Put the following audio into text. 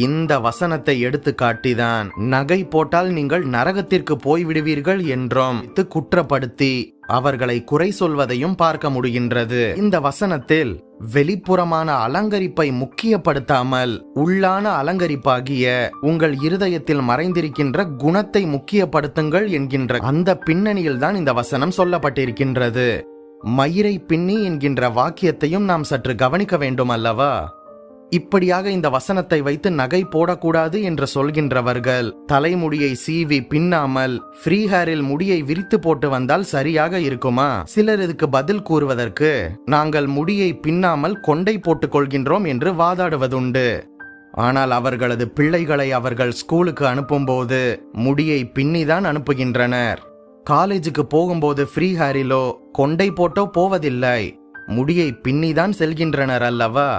இந்த வசனத்தை எடுத்து காட்டிதான் நகை போட்டால் நீங்கள் நரகத்திற்கு போய்விடுவீர்கள் என்றும் குற்றப்படுத்தி அவர்களை குறை சொல்வதையும் பார்க்க முடிகின்றது. இந்த வசனத்தில் வெளிப்புறமான அலங்கரிப்பை முக்கியப்படுத்தாமல் உள்ளான அலங்கரிப்பாகிய உங்கள் இருதயத்தில் மறைந்திருக்கின்ற குணத்தை முக்கியப்படுத்துங்கள் என்கின்ற அந்த பின்னணியில் தான் இந்த வசனம் சொல்லப்பட்டிருக்கின்றது. மயிரை பின்னி என்கின்ற வாக்கியத்தையும் நாம் சற்று கவனிக்க வேண்டும் அல்லவா? இப்படியாக இந்த வசனத்தை வைத்து நகை போடக்கூடாது என்று சொல்கின்றவர்கள் தலைமுடியை சீவி பின்னாமல் ஃப்ரீ ஹேரில் முடியை விரித்து போட்டு வந்தால் சரியாக இருக்குமா? சிலர் இதுக்கு பதில் கூறுவதற்கு நாங்கள் முடியை பின்னாமல் கொண்டை போட்டுக் கொள்கின்றோம் என்று வாதாடுவதுண்டு. ஆனால் அவர்களது பிள்ளைகளை அவர்கள் ஸ்கூலுக்கு அனுப்பும்போது முடியை பின்னிதான் அனுப்புகின்றனர். காலேஜுக்கு போகும்போது ஃப்ரீ ஹேரிலோ கொண்டை போட்டோ போவதில்லை, முடியை பின்னிதான் செல்கின்றனர் அல்லவா?